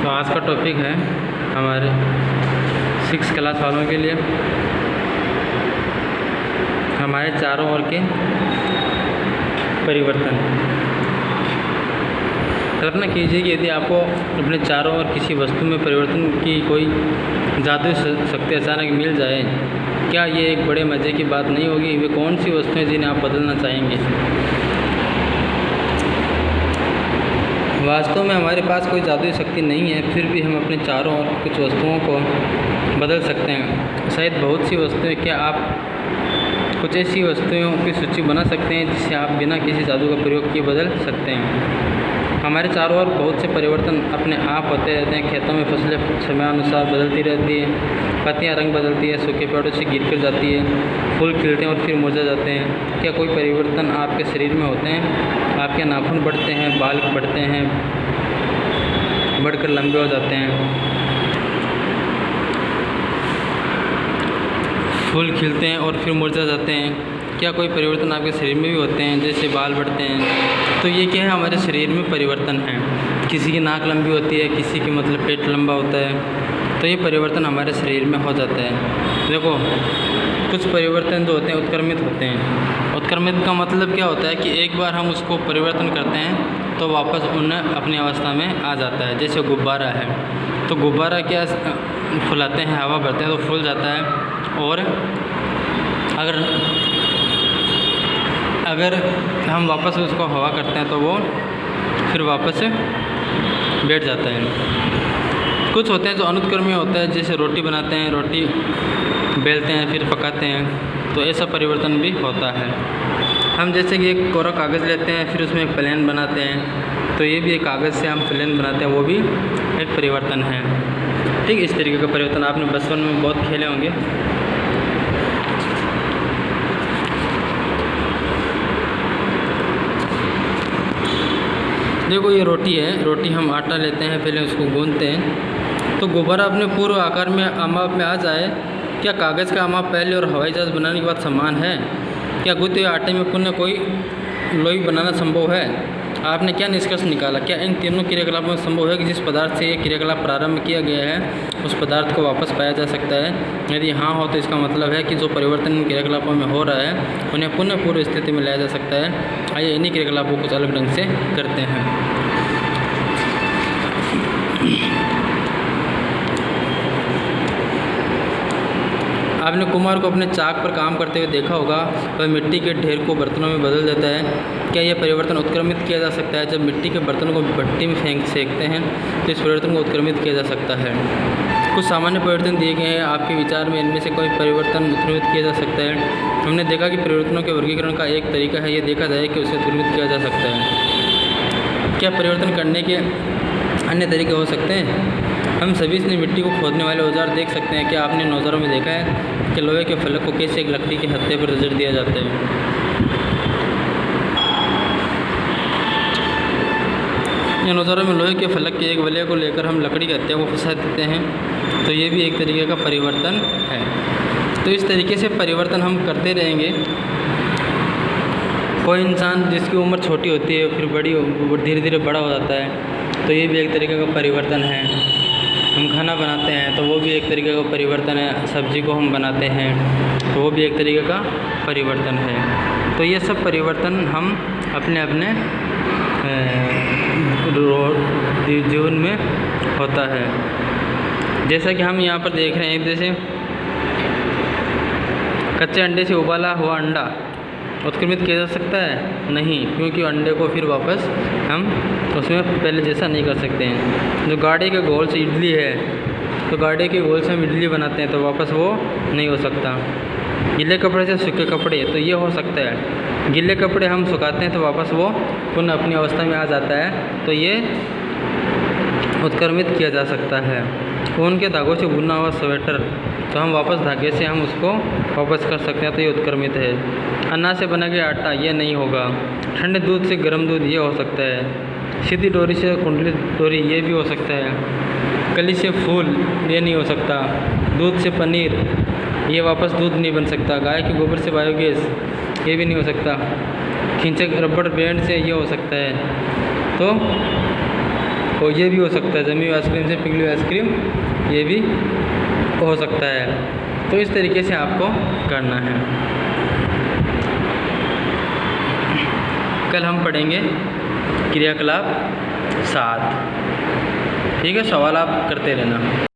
तो आज का टॉपिक है हमारे 6 क्लास वालों के लिए हमारे चारों ओर के परिवर्तन। कल्पना कीजिए कि यदि आपको अपने चारों ओर किसी वस्तु में परिवर्तन की कोई जादुई शक्ति अचानक मिल जाए, क्या ये एक बड़े मज़े की बात नहीं होगी? वे कौन सी वस्तुएं जिन्हें आप बदलना चाहेंगे? वास्तव में हमारे पास कोई जादुई शक्ति नहीं है, फिर भी हम अपने चारों ओर कुछ वस्तुओं को बदल सकते हैं। शायद बहुत सी वस्तुएं। क्या आप कुछ ऐसी वस्तुओं की सूची बना सकते हैं जिसे आप बिना किसी जादू का प्रयोग किए बदल सकते हैं? हमारे चारों ओर बहुत से परिवर्तन अपने आप होते रहते हैं। खेतों में फसलें समयानुसार बदलती रहती है, पत्तियां रंग बदलती है, सूखे पेड़ों से गिर कर जाती है, फूल खिलते हैं और फिर मुरझा जाते हैं। क्या कोई परिवर्तन आपके शरीर में होते हैं? आपके नाखून बढ़ते हैं, बाल बढ़ते हैं, बढ़कर लंबे हो जाते हैं, फूल खिलते हैं और फिर मुरझा जाते हैं। क्या कोई परिवर्तन आपके शरीर में भी होते हैं, जैसे बाल बढ़ते हैं? तो ये क्या है, हमारे शरीर में परिवर्तन है। किसी की नाक लंबी होती है, किसी की मतलब पेट लंबा होता है, तो ये परिवर्तन हमारे शरीर में हो जाता है। देखो, कुछ परिवर्तन जो होते हैं उत्क्रमित होते हैं। उत्क्रमित का मतलब क्या होता है कि एक बार हम उसको परिवर्तन करते हैं तो वापस उन्हें अपनी अवस्था में आ जाता है। जैसे गुब्बारा है, तो गुब्बारा क्या फुलाते हैं, हवा भरते हैं तो फूल जाता है, और अगर हम वापस उसको हवा करते हैं तो वो फिर वापस बैठ जाता है। कुछ होते हैं जो अनुत्क्रमीय होता है, जैसे रोटी बनाते हैं, रोटी बेलते हैं फिर पकाते हैं, तो ऐसा परिवर्तन भी होता है। हम जैसे कि एक कोरा कागज़ लेते हैं, फिर उसमें एक प्लेन बनाते हैं, तो ये भी एक कागज़ से हम प्लेन बनाते हैं, वो भी एक परिवर्तन है। ठीक, इस तरीके का परिवर्तन आपने बचपन में बहुत खेले होंगे। देखो, ये रोटी है, रोटी हम आटा लेते हैं, पहले उसको गूंथते हैं, तो गुब्बारा अपने पूर्व आकार में अमाप में आ जाए। क्या कागज़ का अमाप पहले और हवाई जहाज़ बनाने के बाद समान है? क्या गूंथे हुए आटे में पुनः कोई लोई बनाना संभव है? आपने क्या निष्कर्ष निकाला? क्या इन तीनों क्रियाकलापों में संभव है कि जिस पदार्थ से ये क्रियाकलाप प्रारंभ किया गया है उस पदार्थ को वापस पाया जा सकता है? यदि हाँ हो तो इसका मतलब है कि जो परिवर्तन इन क्रियाकलापों में हो रहा है उन्हें पुनः पूर्व स्थिति में लाया जा सकता है। आइए इन्हीं क्रियाकलापों को कुछ अलग ढंग से करते हैं। आपने कुम्हार को अपने चाक पर काम करते हुए देखा होगा, वह मिट्टी के ढेर को बर्तनों में बदल देता है। क्या यह परिवर्तन उत्क्रमित किया जा सकता है? जब मिट्टी के बर्तनों को भट्टी में सेकते हैं तो इस परिवर्तन को उत्क्रमित किया जा सकता है। कुछ सामान्य परिवर्तन दिए गए हैं, आपके विचार में इनमें से कोई परिवर्तन उत्क्रमित किया जा सकता है? हमने देखा कि परिवर्तनों के वर्गीकरण का एक तरीका है, ये देखा जाए कि उसे उत्क्रमित किया जा सकता है। क्या परिवर्तन करने के अन्य तरीके हो सकते हैं? हम सभी से मिट्टी को खोदने वाले औजार देख सकते हैं। क्या आपने इन औजारों में देखा है कि लोहे के फलक को कैसे एक लकड़ी के हत्थे पर नजर दिया जाता है? इन औजारों में लोहे के फलक के एक वलय को लेकर हम लकड़ी के हत्थे को फंसा देते हैं, तो ये भी एक तरीके का परिवर्तन है। तो इस तरीके से परिवर्तन हम करते रहेंगे। कोई इंसान जिसकी उम्र छोटी होती है फिर धीरे धीरे बड़ा हो जाता है, तो ये भी एक तरीके का परिवर्तन है। हम खाना बनाते हैं तो वो भी एक तरीके का परिवर्तन है। सब्जी को हम बनाते हैं तो वो भी एक तरीके का परिवर्तन है। तो ये सब परिवर्तन हम अपने अपने जीवन में होता है। जैसा कि हम यहाँ पर देख रहे हैं, जैसे कच्चे अंडे से उबाला हुआ अंडा उत्क्रमित किया जा सकता है? नहीं, क्योंकि अंडे को फिर वापस हम उसमें पहले जैसा नहीं कर सकते हैं। जो गाड़ी के गोल से इडली है, तो गाड़ी के गोल से हम इडली बनाते हैं तो वापस वो नहीं हो सकता। गीले कपड़े से सूखे कपड़े, तो ये हो सकता है। गीले कपड़े हम सुखाते हैं तो वापस वो पुनः अपनी अवस्था में आ जाता है, तो ये उत्क्रमित किया जा सकता है। ऊन के धागों से बुना हुआ स्वेटर, तो हम वापस धागे से हम उसको वापस कर सकते हैं, तो ये उत्क्रमित है। अनाज से बना गया आटा, ये नहीं होगा। ठंडे दूध से गर्म दूध, ये हो सकता है। सीधी डोरी से कुंडली डोरी, ये भी हो सकता है। कली से फूल, ये नहीं हो सकता। दूध से पनीर, ये वापस दूध नहीं बन सकता। गाय के गोबर से बायोगैस, ये भी नहीं हो सकता। खींचे रबड़ बैंड से, ये हो सकता है। तो और ये भी हो सकता है, जमी हुई आइसक्रीम से पिघली हुई आइसक्रीम, ये भी हो सकता है। तो इस तरीके से आपको करना है। कल हम पढ़ेंगे क्रियाकलाप 7। ठीक है, सवाल आप करते रहना।